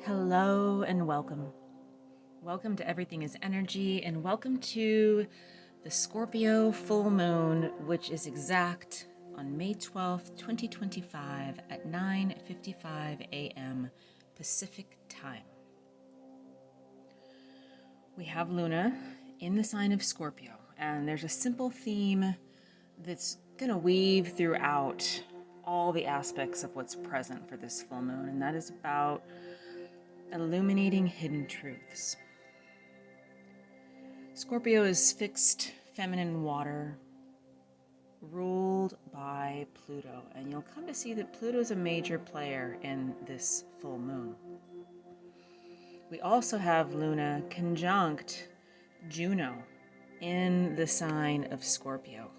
Hello and welcome. Welcome to Everything is Energy, and welcome to the Scorpio full moon, which is exact on May 12th, 2025 at 9:55 a.m. Pacific time. We have Luna in the sign of Scorpio, and there's a simple theme that's going to weave throughout all the aspects of what's present for this full moon, and that is about illuminating hidden truths. Scorpio is fixed feminine water ruled by Pluto, and you'll come to see that Pluto is a major player in this full moon. We also have Luna conjunct Juno in the sign of Scorpio.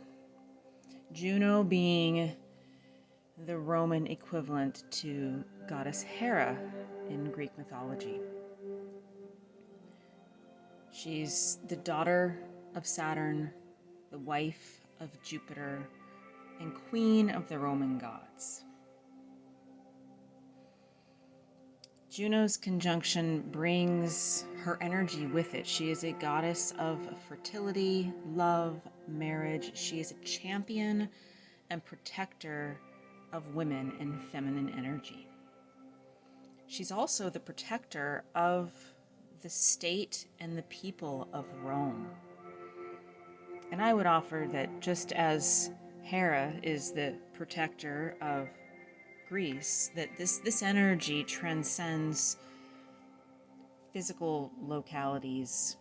Juno being the Roman equivalent to goddess Hera in Greek mythology. She's the daughter of Saturn, the wife of Jupiter, and queen of the Roman gods. Juno's conjunction brings her energy with it. She is a goddess of fertility, love, marriage. She is a champion and protector of women and feminine energy. She's also the protector of the state and the people of Rome. And I would offer that just as Hera is the protector of Greece, that this energy transcends physical localities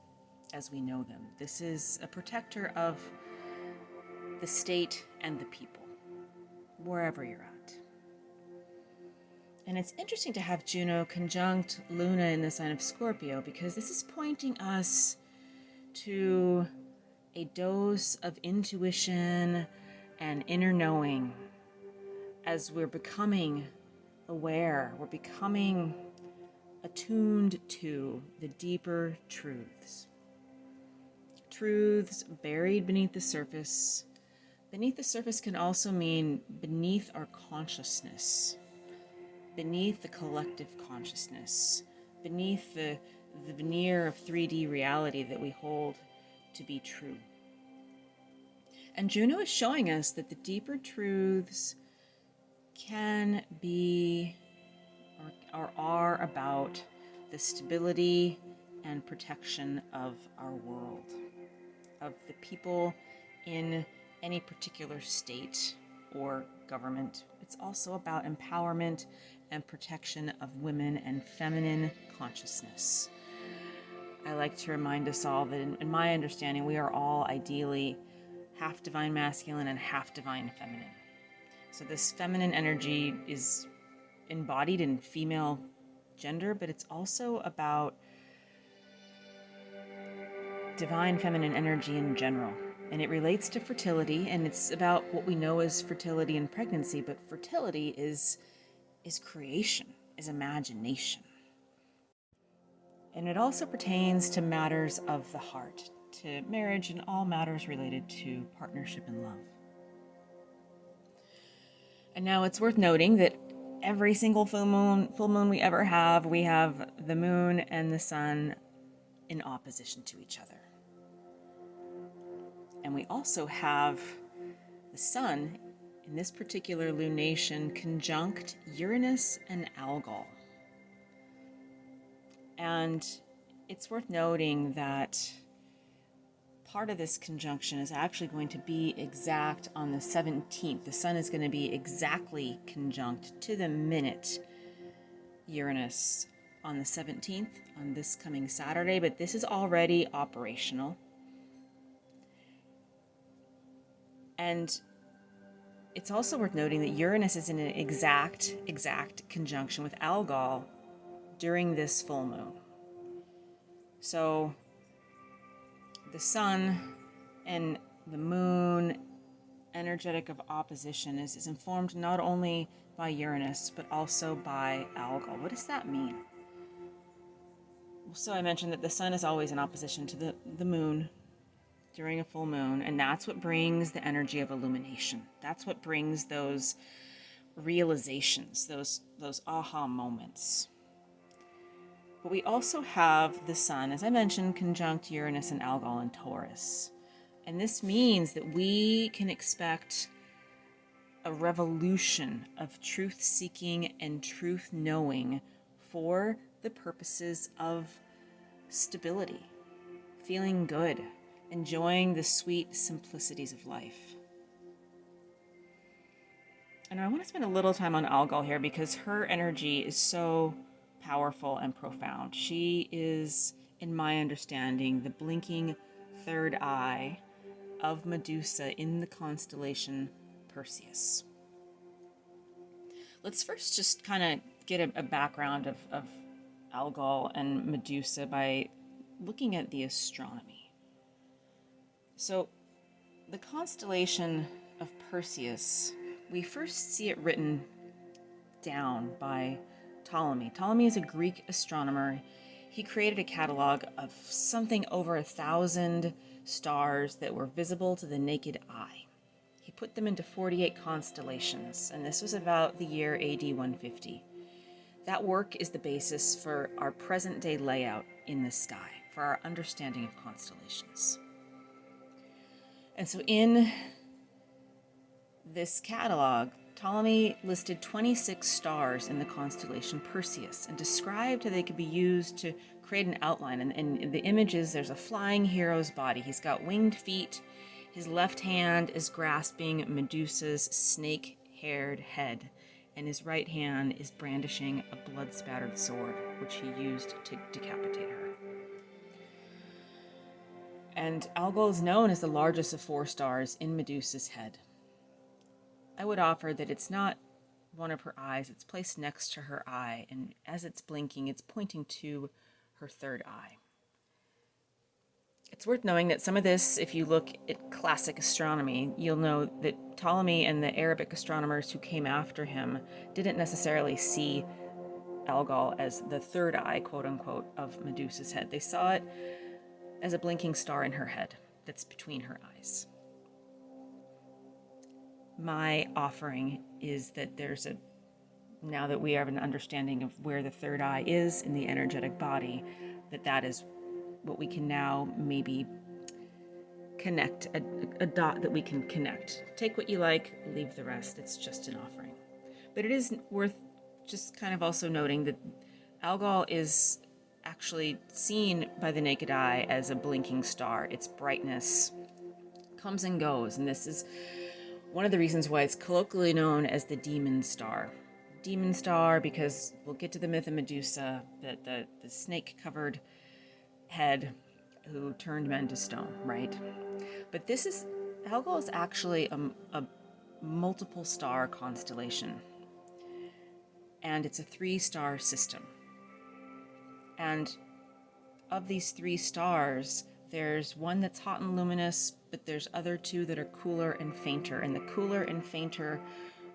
as we know them. This is a protector of the state and the people, wherever you're at. And it's interesting to have Juno conjunct Luna in the sign of Scorpio, because this is pointing us to a dose of intuition and inner knowing as we're becoming aware, we're becoming attuned to the deeper truths. Truths buried beneath the surface. Beneath the surface can also mean beneath our consciousness, beneath the collective consciousness, beneath the veneer of 3D reality that we hold to be true. And Juno is showing us that the deeper truths can be or are about the stability and protection of our world, of the people in any particular state or government. It's also about empowerment and protection of women and feminine consciousness. I like to remind us all that in my understanding, we are all ideally half divine masculine and half divine feminine. So this feminine energy is embodied in female gender, but it's also about divine feminine energy in general. And it relates to fertility, and it's about what we know as fertility and pregnancy, but fertility is creation, is imagination. And it also pertains to matters of the heart, to marriage and all matters related to partnership and love. And now it's worth noting that every single full moon we ever have, we have the moon and the sun in opposition to each other. And we also have the sun in this particular lunation conjunct Uranus and Algol. And it's worth noting that part of this conjunction is actually going to be exact on the 17th. The sun is going to be exactly conjunct to the minute Uranus on the 17th, on this coming Saturday, but this is already operational. And it's also worth noting that Uranus is in an exact conjunction with Algol during this full moon. So the sun and the moon energetic of opposition is informed not only by Uranus, but also by Algol. What does that mean? So I mentioned that the sun is always in opposition to the moon during a full moon, and that's what brings the energy of illumination. That's what brings those realizations, those aha moments. But we also have the sun, as I mentioned, conjunct Uranus and Algol in Taurus. And this means that we can expect a revolution of truth seeking and truth knowing for the purposes of stability, feeling good, enjoying the sweet simplicities of life. And I want to spend a little time on Algol here because her energy is so powerful and profound. She is, in my understanding, the blinking third eye of Medusa in the constellation Perseus. Let's first just kind of get a background of Algol and Medusa by looking at the astronomy. So, the constellation of Perseus, we first see it written down by Ptolemy. Ptolemy is a Greek astronomer. He created a catalog of something over 1,000 stars that were visible to the naked eye. He put them into 48 constellations, and this was about the year AD 150. That work is the basis for our present-day layout in the sky, for our understanding of constellations. And so in this catalog, Ptolemy listed 26 stars in the constellation Perseus and described how they could be used to create an outline. And in the images, there's a flying hero's body. He's got winged feet. His left hand is grasping Medusa's snake-haired head, and his right hand is brandishing a blood-spattered sword, which he used to decapitate her. And Algol is known as the largest of 4 stars in Medusa's head. I would offer that it's not one of her eyes, it's placed next to her eye, and as it's blinking, it's pointing to her third eye. It's worth knowing that some of this, if you look at classic astronomy, you'll know that Ptolemy and the Arabic astronomers who came after him didn't necessarily see Algol as the third eye, quote unquote, of Medusa's head. They saw it as a blinking star in her head that's between her eyes. My offering is that now that we have an understanding of where the third eye is in the energetic body, that is what we can now maybe connect, a dot that we can connect. Take what you like, leave the rest. It's just an offering. But it is worth just kind of also noting that Algol is actually seen by the naked eye as a blinking star. Its brightness comes and goes, and this is one of the reasons why it's colloquially known as the demon star. Demon star because we'll get to the myth of Medusa, the snake-covered head who turned men to stone, right? But Algol is actually a multiple star constellation. And it's a 3-star system. And of these 3 stars, there's one that's hot and luminous, but there's other 2 that are cooler and fainter. And the cooler and fainter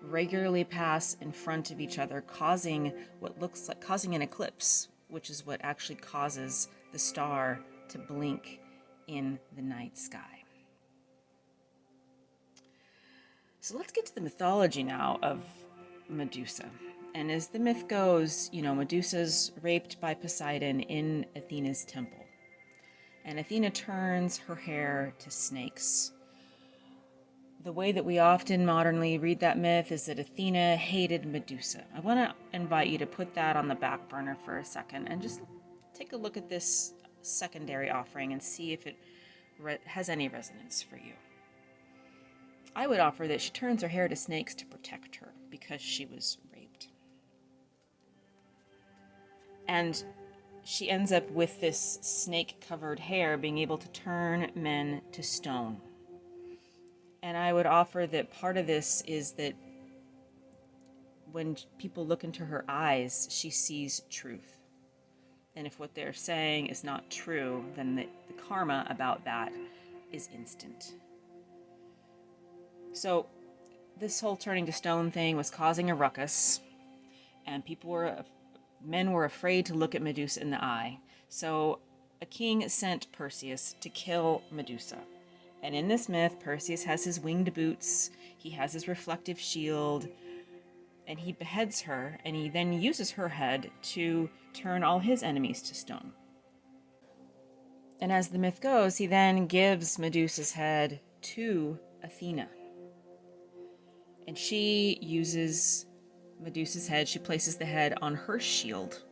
regularly pass in front of each other, causing an eclipse, which is what actually causes the star to blink in the night sky. So let's get to the mythology now of Medusa. And as the myth goes, Medusa's raped by Poseidon in Athena's temple. And Athena turns her hair to snakes. The way that we often modernly read that myth is that Athena hated Medusa. I want to invite you to put that on the back burner for a second and just take a look at this secondary offering and see if it has any resonance for you. I would offer that she turns her hair to snakes to protect her because she was raped. And she ends up with this snake-covered hair being able to turn men to stone. And I would offer that part of this is that when people look into her eyes, she sees truth. And if what they're saying is not true, then the karma about that is instant. So this whole turning to stone thing was causing a ruckus, and men were afraid to look at Medusa in the eye. So a king sent Perseus to kill Medusa. And in this myth, Perseus has his winged boots, he has his reflective shield, and he beheads her, and he then uses her head to turn all his enemies to stone. And as the myth goes, he then gives Medusa's head to Athena. And she uses Medusa's head, she places the head on her shield,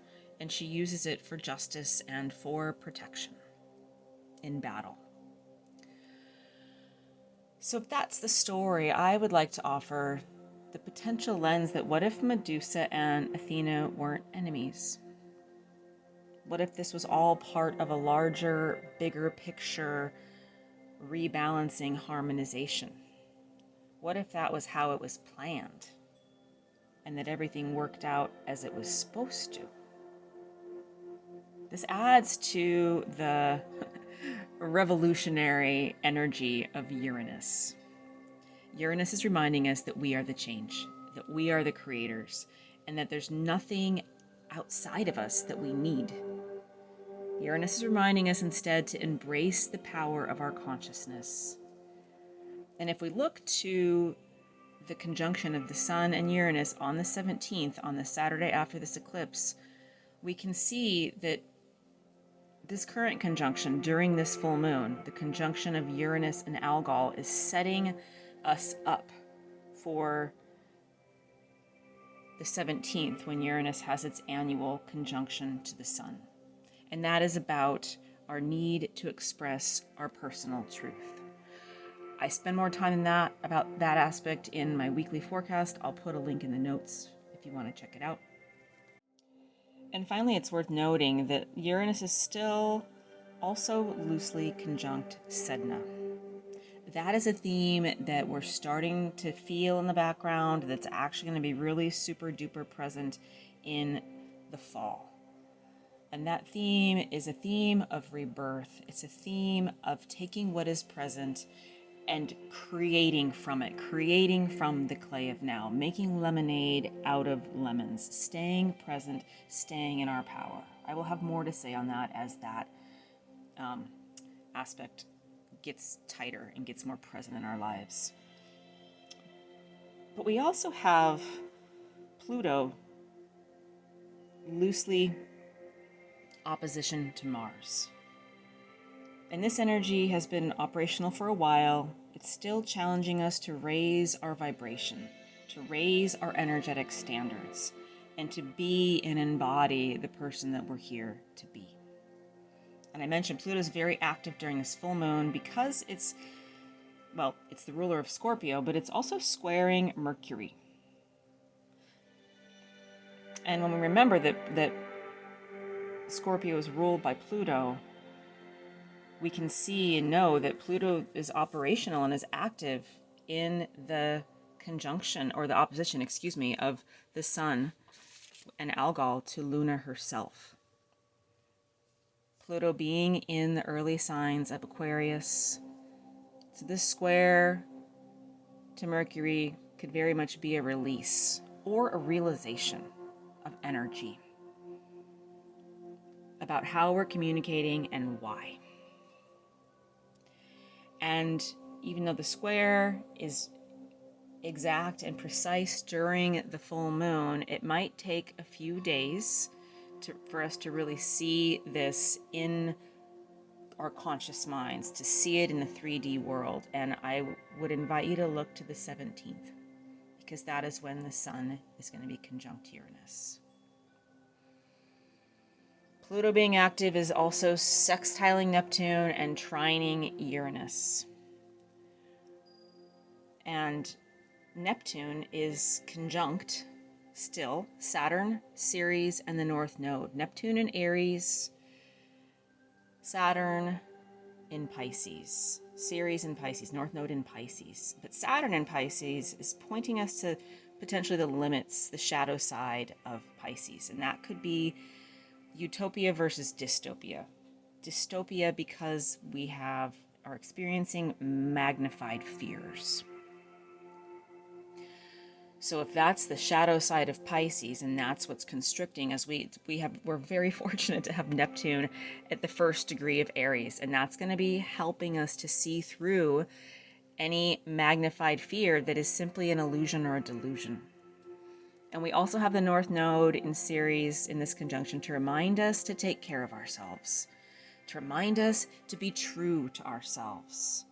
and she uses it for justice and for protection in battle. So if that's the story, I would like to offer the potential lens that what if Medusa and Athena weren't enemies? What if this was all part of a larger, bigger picture rebalancing harmonization? What if that was how it was planned and that everything worked out as it was supposed to? This adds to the revolutionary energy of Uranus. Uranus is reminding us that we are the change, that we are the creators, and that there's nothing outside of us that we need. Uranus is reminding us instead to embrace the power of our consciousness. And if we look to the conjunction of the Sun and Uranus on the 17th, on the Saturday after this eclipse, we can see that this current conjunction during this full moon, the conjunction of Uranus and Algol, is setting us up for the 17th when Uranus has its annual conjunction to the Sun. And that is about our need to express our personal truth. I spend more time in that about that aspect in my weekly forecast. I'll put a link in the notes if you want to check it out. And finally, it's worth noting that Uranus is still also loosely conjunct Sedna. That is a theme that we're starting to feel in the background that's actually going to be really super duper present in the fall. And that theme is a theme of rebirth. It's a theme of taking what is present and creating from it, creating from the clay of now, making lemonade out of lemons, staying present, staying in our power. I will have more to say on that as that aspect gets tighter and gets more present in our lives. But we also have Pluto loosely opposition to Mars. And this energy has been operational for a while. It's still challenging us to raise our vibration, to raise our energetic standards, and to be and embody the person that we're here to be. And I mentioned Pluto is very active during this full moon because it's the ruler of Scorpio, but it's also squaring Mercury. And when we remember that Scorpio is ruled by Pluto, we can see and know that Pluto is operational and is active in the conjunction, or the opposition, of the Sun and Algol to Luna herself. Pluto being in the early signs of Aquarius. So this square to Mercury could very much be a release or a realization of energy about how we're communicating and why. And even though the square is exact and precise during the full moon, it might take a few days for us to really see this in our conscious minds, to see it in the 3D world. And I would invite you to look to the 17th, because that is when the Sun is going to be conjunct Uranus. Pluto being active is also sextiling Neptune and trining Uranus. And Neptune is conjunct still Saturn, Ceres, and the North Node. Neptune in Aries, Saturn in Pisces, Ceres in Pisces, North Node in Pisces. But Saturn in Pisces is pointing us to potentially the limits, the shadow side of Pisces. And that could be utopia versus dystopia. Dystopia because we are experiencing magnified fears. So if that's the shadow side of Pisces, and that's what's constricting, as we're very fortunate to have Neptune at the first degree of Aries, and that's going to be helping us to see through any magnified fear that is simply an illusion or a delusion. And we also have the North Node in Ceres in this conjunction to remind us to take care of ourselves, to remind us to be true to ourselves,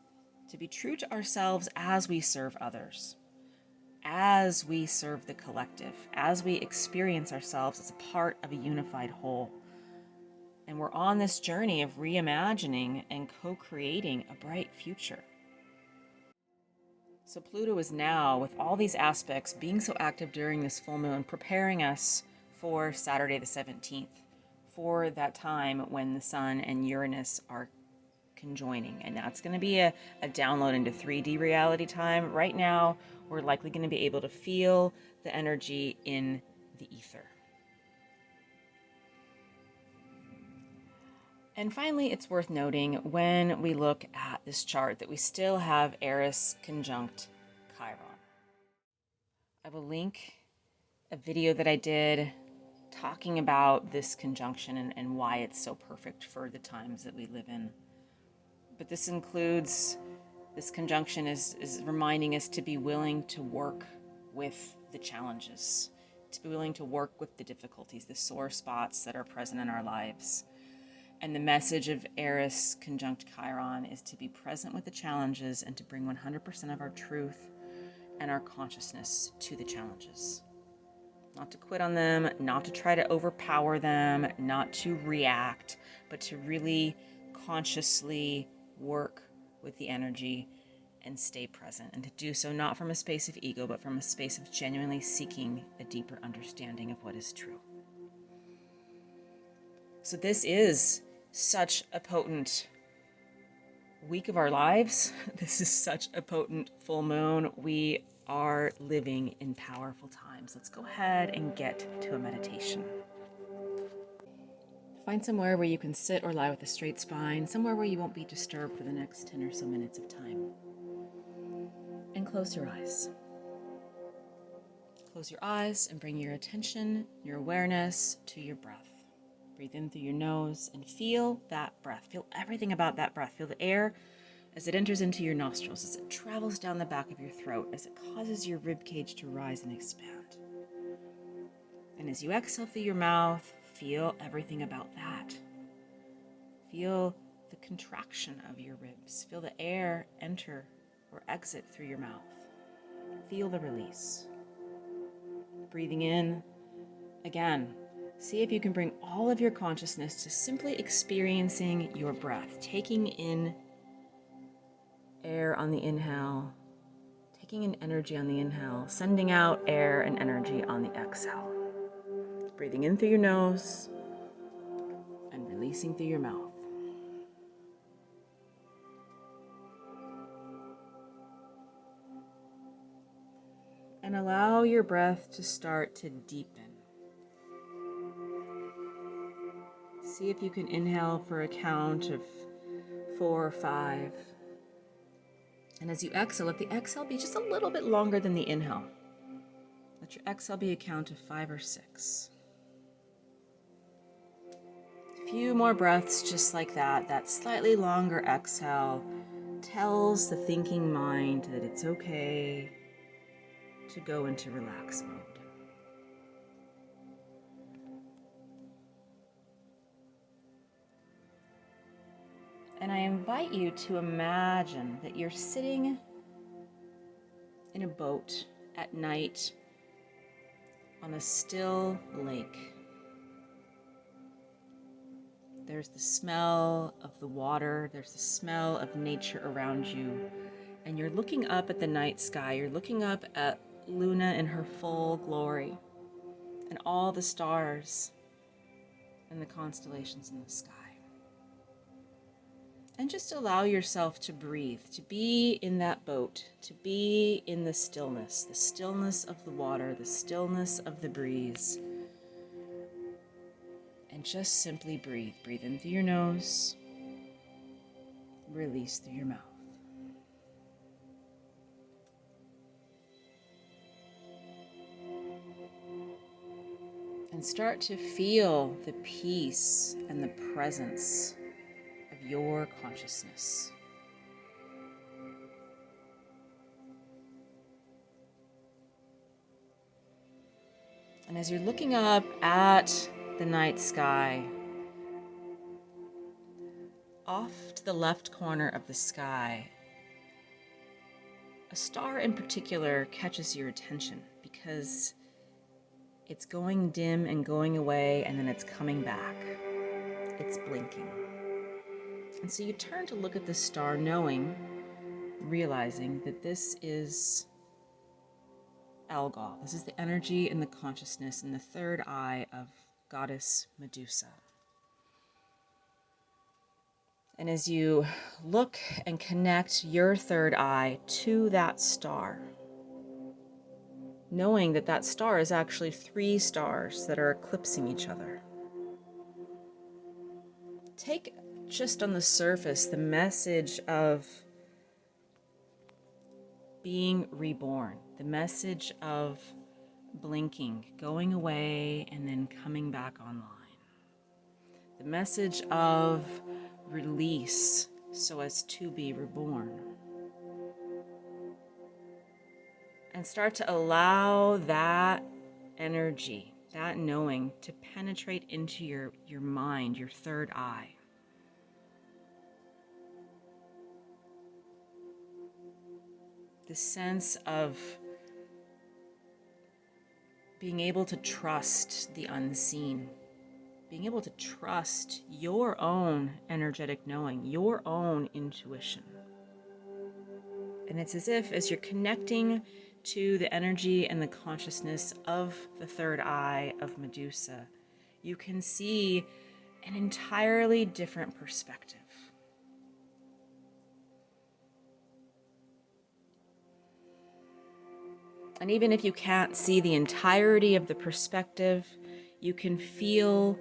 as we serve others, as we serve the collective, as we experience ourselves as a part of a unified whole. And we're on this journey of reimagining and co-creating a bright future. So Pluto is now, with all these aspects being so active during this full moon, preparing us for Saturday the 17th, for that time when the Sun and Uranus are conjoining. And that's going to be a download into 3D reality time. Right now, we're likely going to be able to feel the energy in the ether. And finally, it's worth noting when we look at this chart that we still have Eris conjunct Chiron. I will link a video that I did talking about this conjunction and why it's so perfect for the times that we live in. But this conjunction is reminding us to be willing to work with the challenges, to be willing to work with the difficulties, the sore spots that are present in our lives. And the message of Eris conjunct Chiron is to be present with the challenges and to bring 100% of our truth and our consciousness to the challenges. Not to quit on them, not to try to overpower them, not to react, but to really consciously work with the energy and stay present. And to do so not from a space of ego, but from a space of genuinely seeking a deeper understanding of what is true. So this is such a potent week of our lives. This is such a potent full moon. We are living in powerful times. Let's go ahead and get to a meditation. Find somewhere where you can sit or lie with a straight spine, somewhere where you won't be disturbed for the next 10 or so minutes of time. And close your eyes. Close your eyes and bring your attention, your awareness to your breath. Breathe in through your nose and feel that breath. Feel everything about that breath. Feel the air as it enters into your nostrils, as it travels down the back of your throat, as it causes your rib cage to rise and expand. And as you exhale through your mouth, feel everything about that. Feel the contraction of your ribs. Feel the air enter or exit through your mouth. Feel the release. Breathing in again. See if you can bring all of your consciousness to simply experiencing your breath, taking in air on the inhale, taking in energy on the inhale, sending out air and energy on the exhale. Breathing in through your nose and releasing through your mouth. And allow your breath to start to deepen. See if you can inhale for a count of 4 or 5. And as you exhale, let the exhale be just a little bit longer than the inhale. Let your exhale be a count of 5 or 6. A few more breaths just like that. That slightly longer exhale tells the thinking mind that it's okay to go into relax mode. And I invite you to imagine that you're sitting in a boat at night on a still lake. There's the smell of the water, there's the smell of nature around you, and you're looking up at the night sky, you're looking up at Luna in her full glory, and all the stars and the constellations in the sky. And just allow yourself to breathe, to be in that boat, to be in the stillness of the water, the stillness of the breeze. And just simply breathe. Breathe in through your nose, release through your mouth. And start to feel the peace and the presence of your consciousness. And as you're looking up at the night sky, off to the left corner of the sky, a star in particular catches your attention because it's going dim and going away, and then it's coming back. It's blinking. And so you turn to look at the star, realizing that this is Algol. This is the energy and the consciousness in the third eye of goddess Medusa. And as you look and connect your third eye to that star, knowing that that star is actually 3 stars that are eclipsing each other, take just on the surface the message of being reborn, the message of blinking, going away, and then coming back online. The message of release so as to be reborn. And start to allow that energy, that knowing, to penetrate into your mind, your third eye. The sense of being able to trust the unseen, being able to trust your own energetic knowing, your own intuition. And it's as if, as you're connecting to the energy and the consciousness of the third eye of Medusa, you can see an entirely different perspective. And even if you can't see the entirety of the perspective, you can feel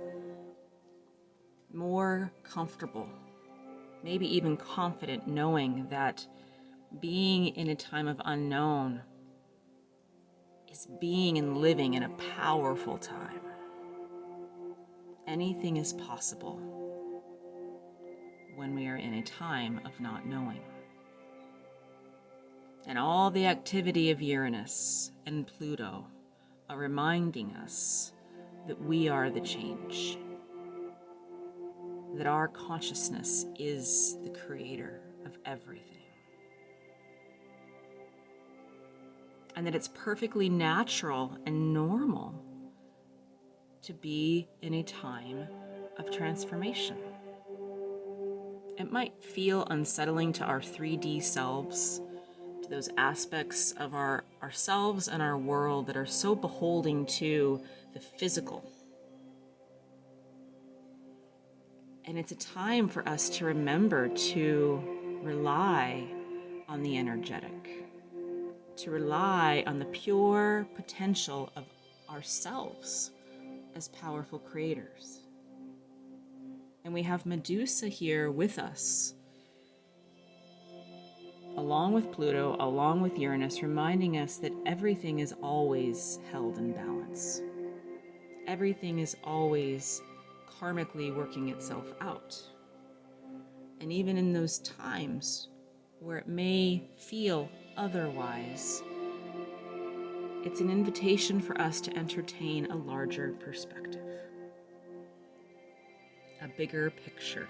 more comfortable, maybe even confident, knowing that being in a time of unknown is being and living in a powerful time. Anything is possible when we are in a time of not knowing. And all the activity of Uranus and Pluto are reminding us that we are the change, that our consciousness is the creator of everything, and that it's perfectly natural and normal to be in a time of transformation. It might feel unsettling to our 3D selves, to those aspects of ourselves and our world that are so beholden to the physical. And it's a time for us to remember to rely on the energetic, to rely on the pure potential of ourselves as powerful creators. And we have Medusa here with us, along with Pluto, along with Uranus, reminding us that everything is always held in balance. Everything is always karmically working itself out. And even in those times where it may feel otherwise, it's an invitation for us to entertain a larger perspective, a bigger picture,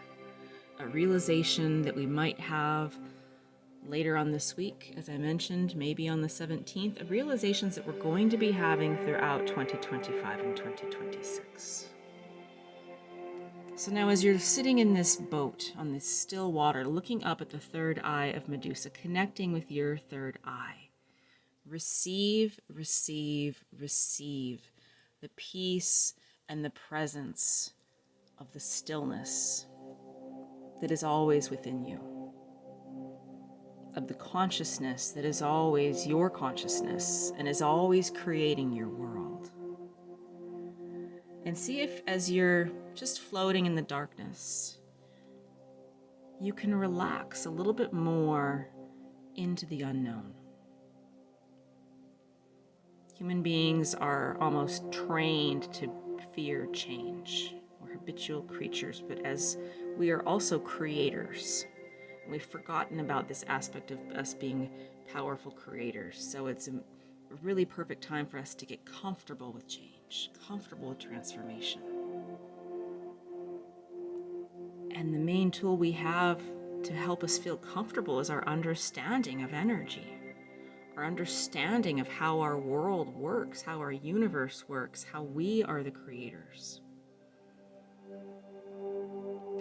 a realization that we might have later on this week, as I mentioned, maybe on the 17th, of realizations that we're going to be having throughout 2025 and 2026. So now as you're sitting in this boat on this still water, looking up at the third eye of Medusa, connecting with your third eye, receive, receive, receive the peace and the presence of the stillness that is always within you, of the consciousness that is always your consciousness and is always creating your world. And see if, as you're just floating in the darkness, you can relax a little bit more into the unknown. Human beings are almost trained to fear change. We're habitual creatures, but as we are also creators, we've forgotten about this aspect of us being powerful creators. So it's a really perfect time for us to get comfortable with change. comfortable with transformation. And the main tool we have to help us feel comfortable is our understanding of energy, our understanding of how our world works, how our universe works, how we are the creators.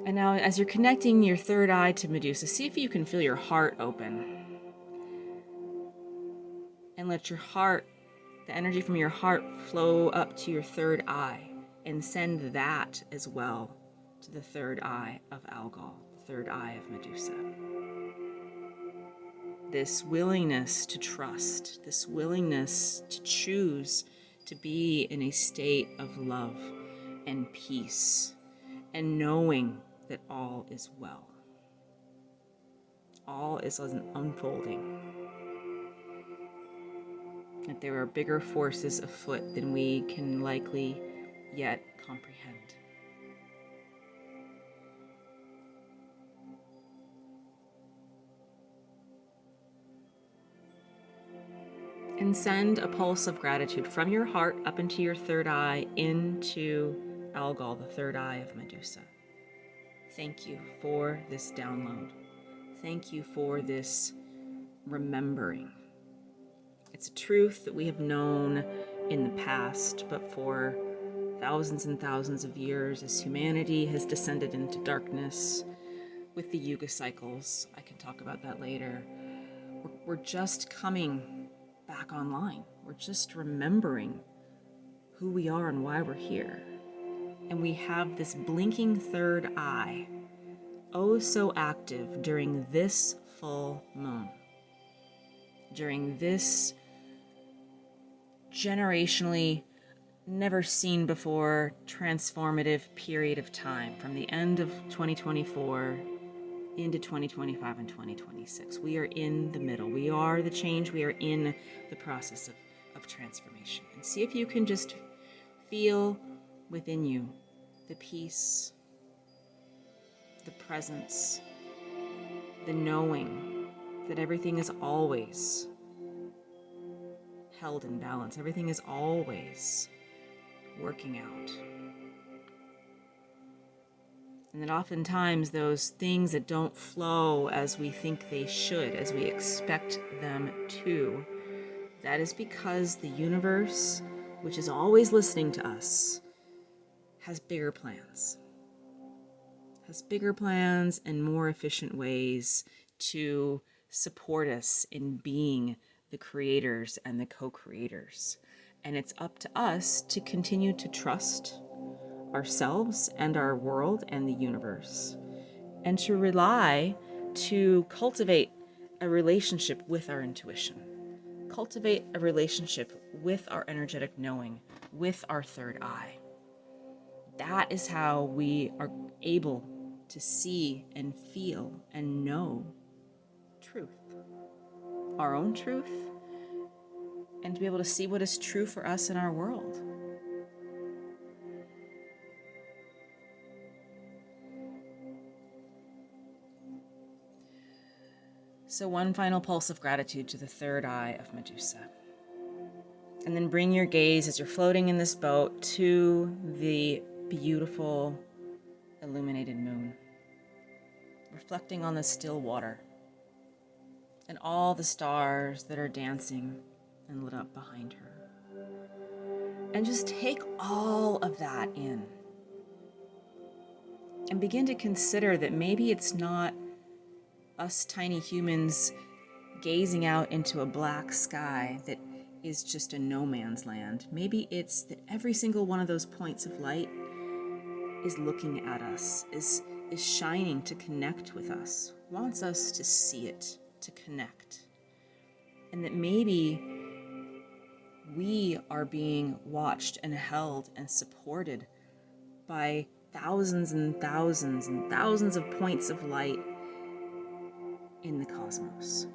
And now, as you're connecting your third eye to Medusa, see if you can feel your heart open. And let your heart, the energy from your heart, flow up to your third eye, and send that as well to the third eye of Algol, the third eye of Medusa. This willingness to trust, this willingness to choose to be in a state of love and peace, and knowing that all is well. All is unfolding. That there are bigger forces afoot than we can likely yet comprehend. And send a pulse of gratitude from your heart up into your third eye, into Algol, the third eye of Medusa. Thank you for this download. Thank you for this remembering. It's a truth that we have known in the past, but for thousands and thousands of years, as humanity has descended into darkness with the Yuga cycles, I can talk about that later, we're just coming back online. We're just remembering who we are and why we're here. And we have this blinking third eye, oh so active during this full moon, during this generationally never seen before transformative period of time, from the end of 2024 into 2025 and 2026. We are in the middle. We are the change. We are in the process of transformation. And see if you can just feel within you the peace, the presence, the knowing that everything is always held in balance. Everything is always working out. And that oftentimes those things that don't flow as we think they should, as we expect them to, that is because the universe, which is always listening to us, has bigger plans. Has bigger plans and more efficient ways to support us in being the creators and the co-creators. And it's up to us to continue to trust ourselves and our world and the universe, and to rely, to cultivate a relationship with our intuition, cultivate a relationship with our energetic knowing, with our third eye. That is how we are able to see and feel and know truth, our own truth, and to be able to see what is true for us in our world. So one final pulse of gratitude to the third eye of Medusa. And then bring your gaze, as you're floating in this boat, to the beautiful illuminated moon, reflecting on the still water and all the stars that are dancing and lit up behind her. And just take all of that in and begin to consider that maybe it's not us tiny humans gazing out into a black sky that is just a no man's land. Maybe it's that every single one of those points of light is looking at us, is shining to connect with us, wants us to see it, to connect. And that maybe we are being watched and held and supported by thousands and thousands and thousands of points of light in the cosmos.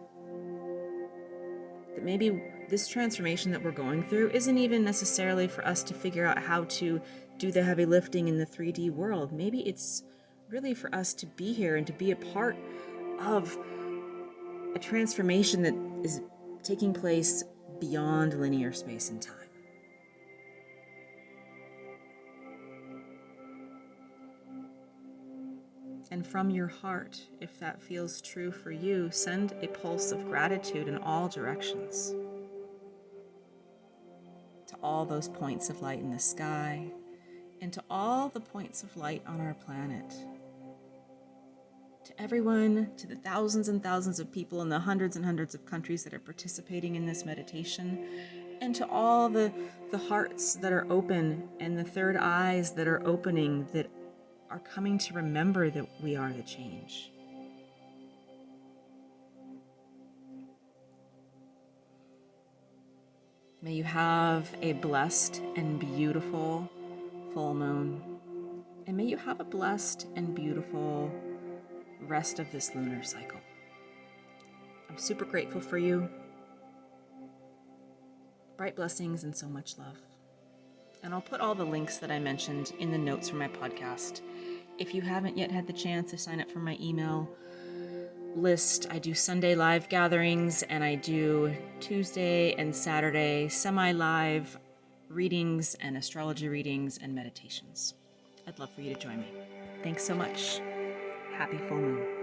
That maybe this transformation that we're going through isn't even necessarily for us to figure out how to do the heavy lifting in the 3D world. Maybe it's really for us to be here and to be a part of a transformation that is taking place beyond linear space and time. And from your heart, if that feels true for you, send a pulse of gratitude in all directions to all those points of light in the sky and to all the points of light on our planet. To everyone, to the thousands and thousands of people in the hundreds and hundreds of countries that are participating in this meditation, and to all the hearts that are open and the third eyes that are opening, that are coming to remember that we are the change. May you have a blessed and beautiful full moon. And may you have a blessed and beautiful rest of this lunar cycle. I'm super grateful for you. Bright blessings and so much love. And I'll put all the links that I mentioned in the notes for my podcast. If you haven't yet had the chance to sign up for my email list, I do Sunday live gatherings and I do Tuesday and Saturday semi-live readings and astrology readings and meditations. I'd love for you to join me. Thanks so much. Happy full moon.